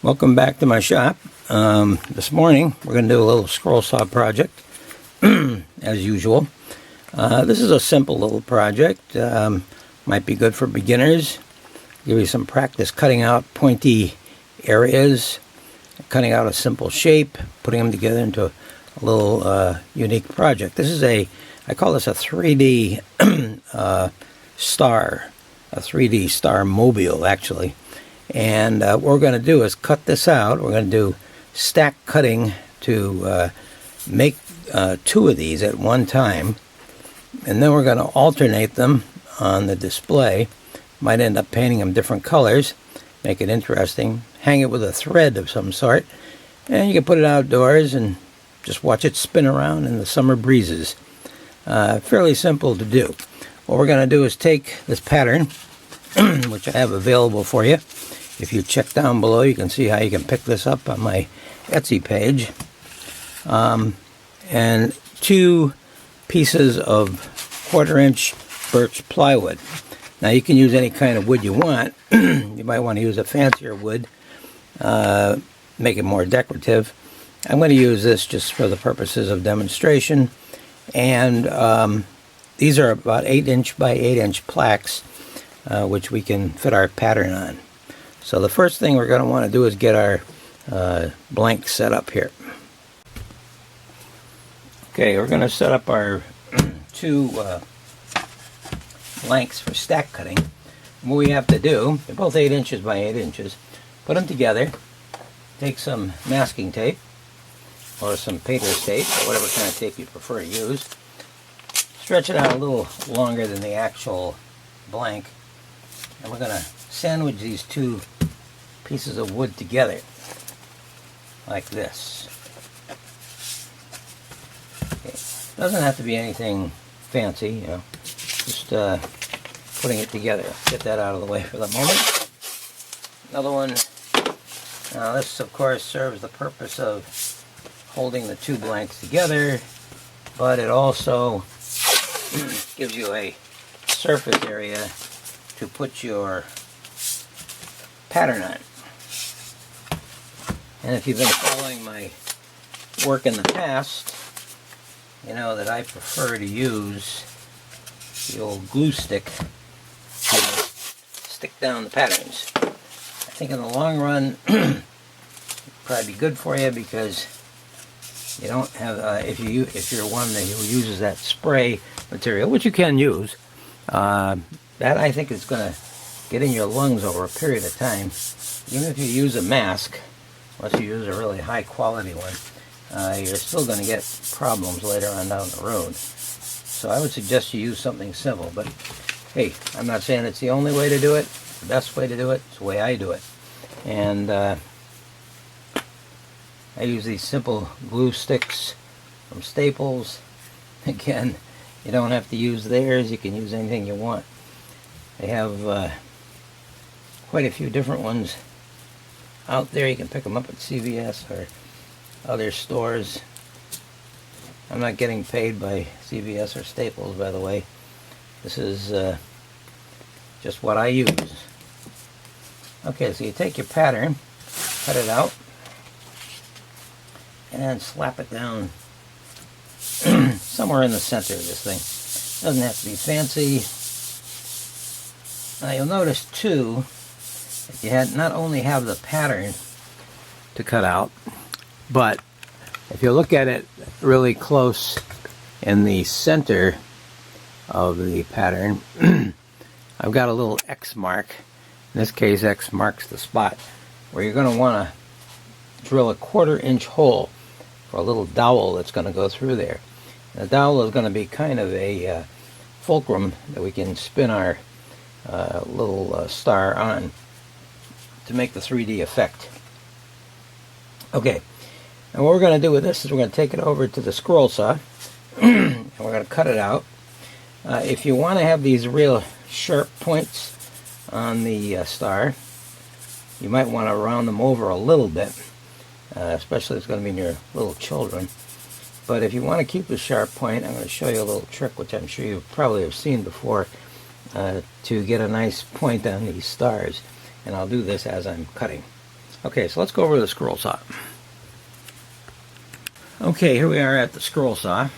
Welcome back to my shop. This morning we're going to do a little scroll saw project as usual. This is a simple little project. Might be good for beginners. Give you some practice cutting out pointy areas, cutting out a simple shape, putting them together into a little unique project. This is I call this a 3D star, a 3D star mobile actually. And what we're going to do is cut this out. We're going to do stack cutting to make two of these at one time. And then we're going to alternate them on the display. Might end up painting them different colors, make it interesting. Hang it with a thread of some sort. And you can put it outdoors and just watch it spin around in the summer breezes. Fairly simple to do. What we're going to do is take this pattern, which I have available for you. If you check down below, you can see how you can pick this up on my Etsy page. And 2 pieces of 1/4-inch birch plywood. Now you can use any kind of wood you want. You might want to use a fancier wood, make it more decorative. I'm going to use this just for the purposes of demonstration. And these are about 8-inch by 8-inch plaques, which we can fit our pattern on. So the first thing we're going to want to do is get our blank set up here. Okay, we're going to set up our 2 blanks for stack cutting. And what we have to do, they're both 8 inches by 8 inches, put them together, take some masking tape, or some painter's tape, or whatever kind of tape you prefer to use, stretch it out a little longer than the actual blank, and we're going to sandwich these 2 pieces of wood together like this. Okay. Doesn't have to be anything fancy, you know, just putting it together. Get that out of the way for the moment. Another one. Now this of course serves the purpose of holding the 2 blanks together, but it also gives you a surface area to put your pattern on. And if you've been following my work in the past, you know that I prefer to use the old glue stick to stick down the patterns. I think in the long run it'd probably be good for you because you don't have if you're one that uses that spray material, which you can use, that I think is going to get in your lungs over a period of time. Even if you use a mask, unless you use a really high quality one, you're still going to get problems later on down the road. So I would suggest you use something simple. But hey, I'm not saying it's the only way to do it, the best way to do it. It's the way I do it. And I use these simple glue sticks from Staples. Again, you don't have to use theirs. You can use anything you want. They have quite a few different ones out there. You can pick them up at CVS or other stores. I'm not getting paid by CVS or Staples, by the way. This is just what I use. Okay, so you take your pattern, cut it out, and slap it down somewhere in the center of this thing. Doesn't have to be fancy. Now you'll notice too that you not only have the pattern to cut out, but if you look at it really close in the center of the pattern, I've got a little X mark. In this case, X marks the spot where you're going to want to drill a 1/4-inch hole for a little dowel that's going to go through there. And the dowel is going to be kind of a fulcrum that we can spin our little star on to make the 3D effect. Okay, and what we're going to do with this is we're going to take it over to the scroll saw and we're going to cut it out. If you want to have these real sharp points on the star, you might want to round them over a little bit, especially if it's going to be near little children. But if you want to keep a sharp point, I'm going to show you a little trick which I'm sure you probably have seen before to get a nice point on these stars. And I'll do this as I'm cutting. Okay, so let's go over to the scroll saw. Okay, here we are at the scroll saw,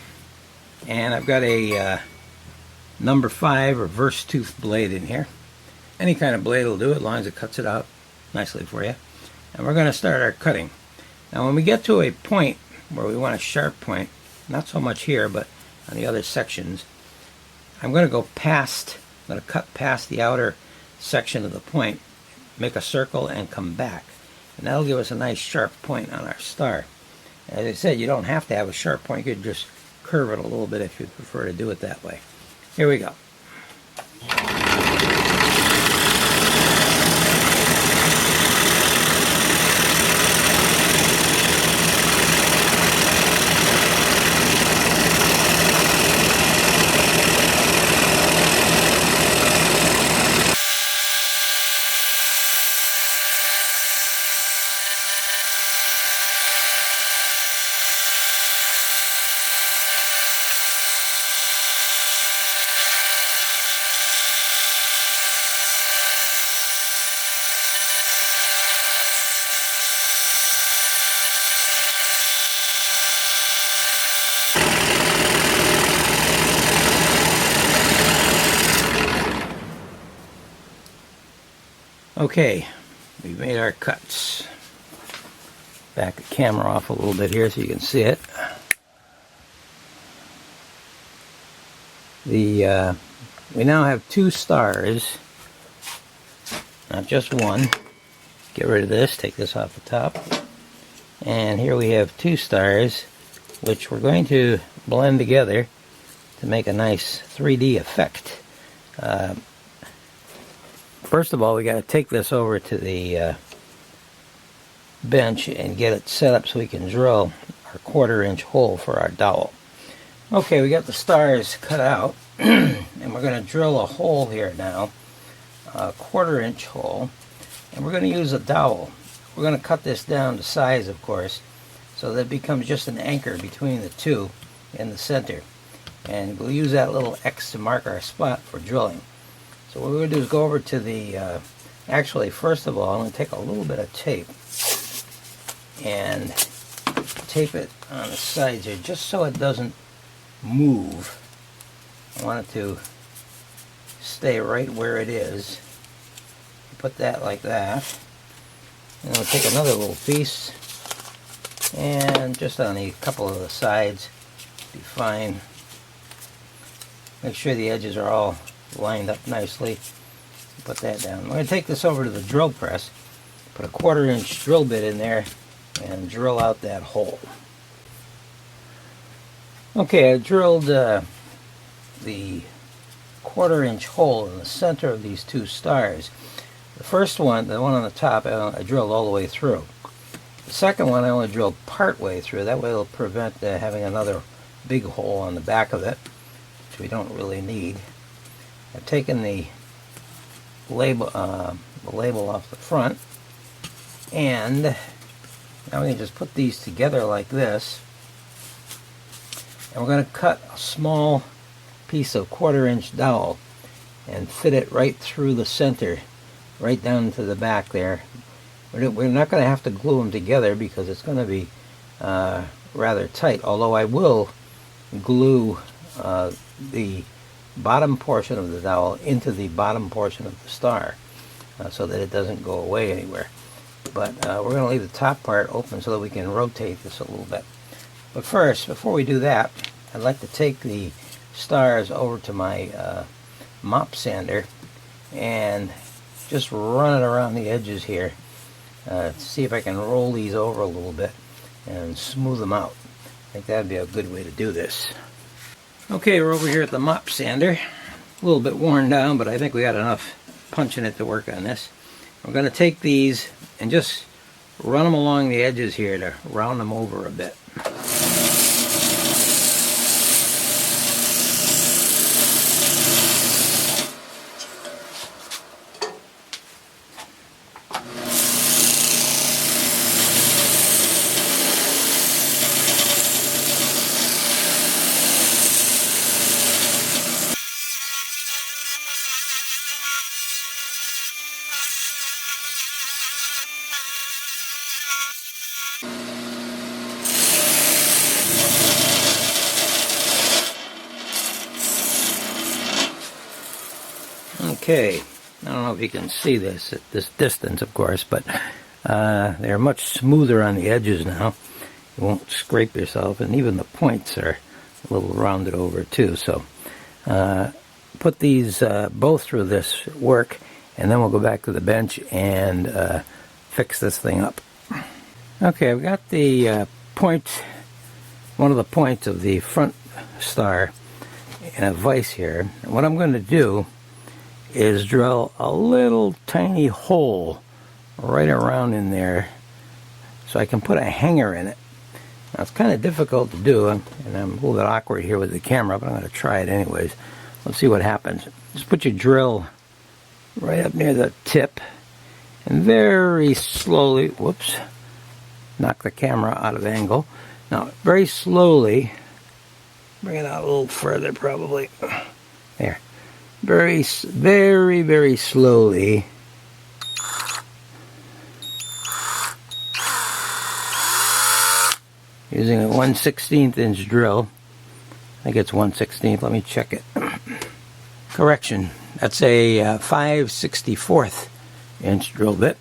and I've got a number 5 reverse tooth blade in here. Any kind of blade will do it, as long as it cuts it out nicely for you. And we're going to start our cutting. Now when we get to a point where we want a sharp point, not so much here, but on the other sections, I'm going to go past, I'm going to cut past the outer section of the point, make a circle, and come back. And that'll give us a nice sharp point on our star. As I said, you don't have to have a sharp point. You could just curve it a little bit if you prefer to do it that way. Here we go. Okay, we've made our cuts. Back the camera off a little bit here so you can see it. We now have 2 stars, not just one. Get rid of this, take this off the top. And here we have 2 stars, which we're going to blend together to make a nice 3D effect. First of all, we got to take this over to the bench and get it set up so we can drill our 1/4-inch hole for our dowel. Okay, we got the stars cut out, and we're going to drill a hole here now, a 1/4-inch hole, and we're going to use a dowel. We're going to cut this down to size, of course, so that it becomes just an anchor between the two in the center. And we'll use that little X to mark our spot for drilling. So what we're going to do is go over to the, actually first of all, I'm going to take a little bit of tape and tape it on the sides here just so it doesn't move. I want it to stay right where it is. Put that like that. And we'll take another little piece and just on a couple of the sides, be fine. Make sure the edges are all lined up nicely. Put that down. I'm going to take this over to the drill press, put a 1/4-inch drill bit in there, and drill out that hole. Okay, I drilled the 1/4-inch hole in the center of these 2 stars. The first one, the one on the top, I drilled all the way through. The second one I only drilled part way through. That way it'll prevent having another big hole on the back of it, which we don't really need. I've taken the label off the front, and now we can just put these together like this, and we're going to cut a small piece of 1/4-inch dowel and fit it right through the center, right down to the back there. We're not going to have to glue them together because it's going to be rather tight, although I will glue the bottom portion of the dowel into the bottom portion of the star so that it doesn't go away anywhere. But we're going to leave the top part open so that we can rotate this a little bit. But first, before we do that, I'd like to take the stars over to my mop sander and just run it around the edges here to see if I can roll these over a little bit and smooth them out. I think that'd be a good way to do this. Okay, we're over here at the mop sander. A little bit worn down, but I think we got enough punch in it to work on this. We're going to take these and just run them along the edges here to round them over a bit. Okay, I don't know if you can see this at this distance, of course, but they're much smoother on the edges now. You won't scrape yourself, and even the points are a little rounded over too. So put these both through this work, and then we'll go back to the bench and fix this thing up. Okay, I've got the one of the points of the front star in a vise here. And what I'm going to do is drill a little tiny hole right around in there so I can put a hanger in it. Now, it's kind of difficult to do, and I'm a little bit awkward here with the camera, but I'm going to try it anyways. Let's see what happens. Just put your drill right up near the tip, and very slowly, whoops, knock the camera out of angle. Now, very slowly, bring it out a little further probably. There. Very, very, very slowly. Using a 1/16 inch drill. I think it's 1/16. Let me check it. Correction. That's a 5/64 inch drill bit.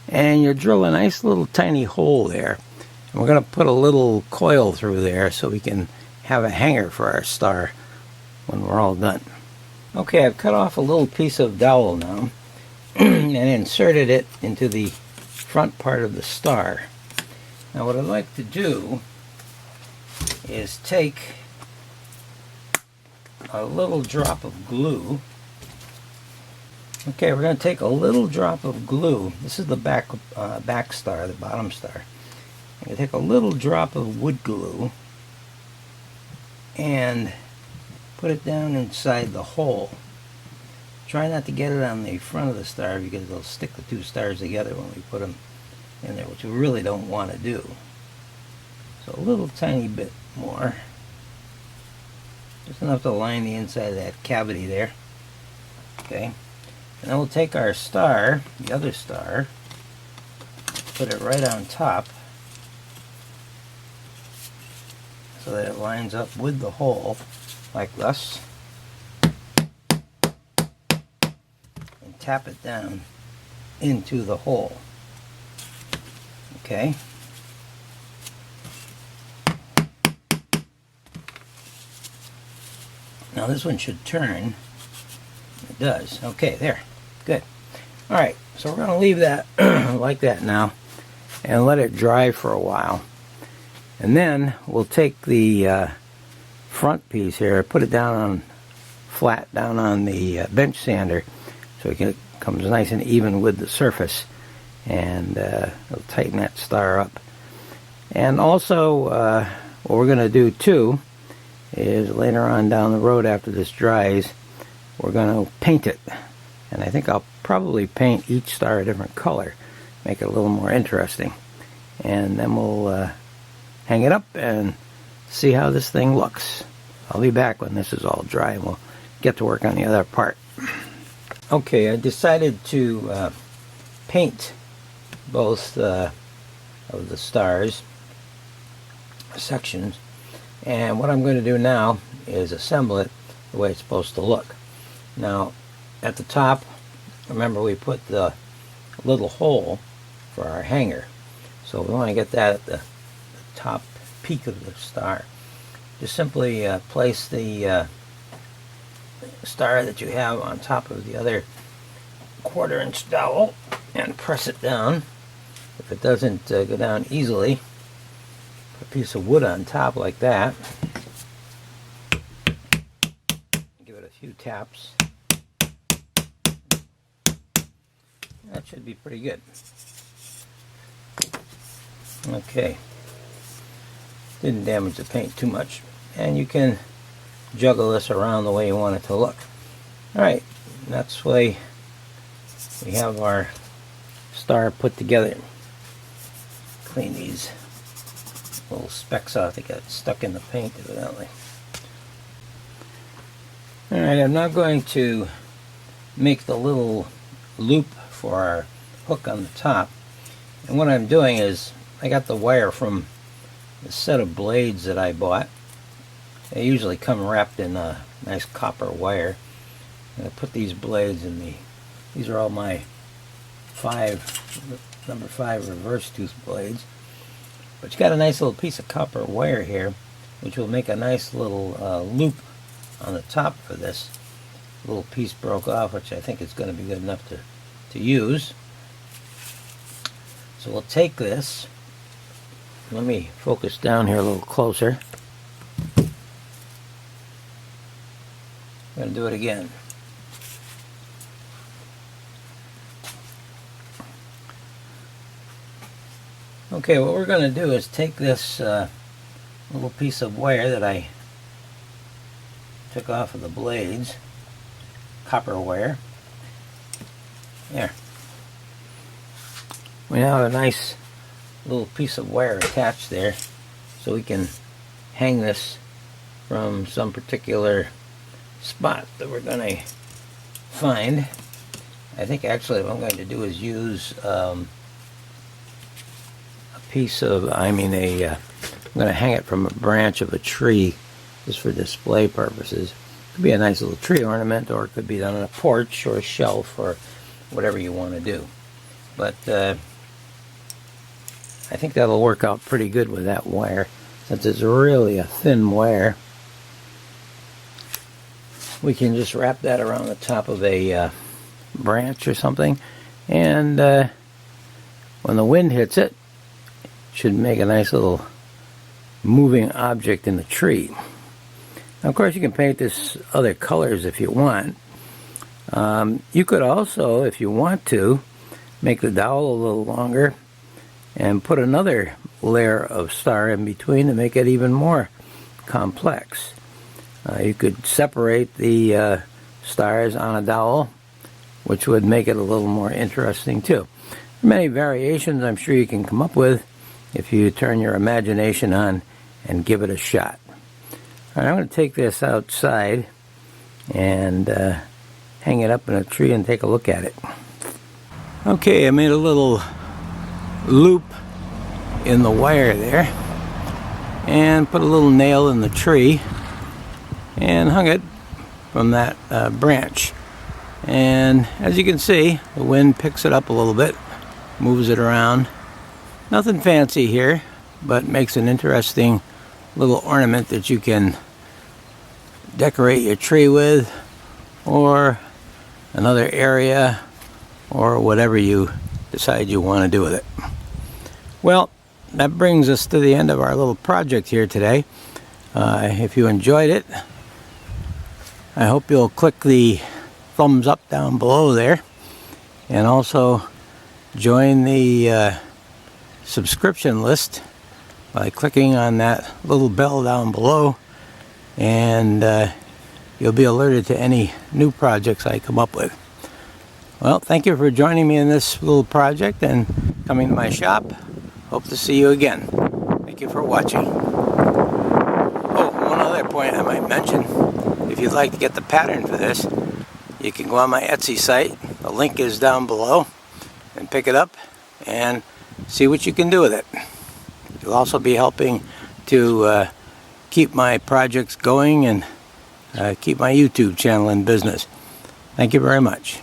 And you drill a nice little tiny hole there. And we're going to put a little coil through there so we can have a hanger for our star when we're all done. Okay, I've cut off a little piece of dowel now and inserted it into the front part of the star. Now what I'd like to do is take a little drop of glue. Okay, we're going to take a little drop of glue. This is the back star, the bottom star. I'm going to take a little drop of wood glue and put it down inside the hole. Try not to get it on the front of the star because it'll stick the two stars together when we put them in there, which we really don't want to do. So a little tiny bit more. Just enough to line the inside of that cavity there. Okay. And then we'll take our star, the other star, put it right on top so that it lines up with the hole like this, and tap it down into the hole. Okay. Now this one should turn. It does. Okay, there. Good. Alright, so we're going to leave that like that now and let it dry for a while. And then we'll take the front piece here, put it down on flat down on the bench sander so it comes nice and even with the surface, and it'll tighten that star up. And also what we're going to do too is later on down the road after this dries, we're going to paint it. And I think I'll probably paint each star a different color, make it a little more interesting. And then we'll hang it up and see how this thing looks. I'll be back when this is all dry and we'll get to work on the other part. Okay, I decided to paint both of the stars sections, and what I'm going to do now is assemble it the way it's supposed to look. Now at the top, remember we put the little hole for our hanger, so we want to get that at the top peak of the star. Just simply place the star that you have on top of the other 1/4 inch dowel and press it down. If it doesn't go down easily, put a piece of wood on top like that. Give it a few taps. That should be pretty good. Okay. Didn't damage the paint too much. And you can juggle this around the way you want it to look. Alright, that's the way we have our star put together. Clean these little specks off. They got stuck in the paint evidently. Alright, I'm now going to make the little loop for our hook on the top. And what I'm doing is, I got the wire from the set of blades that I bought. They usually come wrapped in a nice copper wire. I'm going to put these blades in these are all my number 5 reverse tooth blades. But you got a nice little piece of copper wire here, which will make a nice little loop on the top for this. A little piece broke off, which I think is going to be good enough to use. So we'll take this. Let me focus down here a little closer. I'm going to do it again. Okay, what we're going to do is take this little piece of wire that I took off of the blades, copper wire. There. We now have a nice little piece of wire attached there, so we can hang this from some particular spot that we're going to find. I think actually what I'm going to do is use I'm going to hang it from a branch of a tree just for display purposes. It could be a nice little tree ornament, or it could be done on a porch or a shelf or whatever you want to do. But I think that'll work out pretty good with that wire, since it's really a thin wire. We can just wrap that around the top of a branch or something, and when the wind hits it, should make a nice little moving object in the tree. Now, of course, you can paint this other colors if you want. You could also, if you want to, make the dowel a little longer and put another layer of star in between to make it even more complex. You could separate the stars on a dowel, which would make it a little more interesting too. Many variations I'm sure you can come up with if you turn your imagination on and give it a shot. All right, I'm going to take this outside and hang it up in a tree and take a look at it. Okay, I made a little loop in the wire there and put a little nail in the tree and hung it from that branch. And as you can see, the wind picks it up a little bit, moves it around. Nothing fancy here, but makes an interesting little ornament that you can decorate your tree with, or another area, or whatever you decide you want to do with it. Well, that brings us to the end of our little project here today. If you enjoyed it, I hope you'll click the thumbs up down below there, and also join the subscription list by clicking on that little bell down below, and you'll be alerted to any new projects I come up with. Well, thank you for joining me in this little project and coming to my shop. Hope to see you again. Thank you for watching. Oh, one other point I might mention. If you'd like to get the pattern for this, you can go on my Etsy site. The link is down below, and pick it up and see what you can do with it. You'll also be helping to keep my projects going and keep my YouTube channel in business. Thank you very much.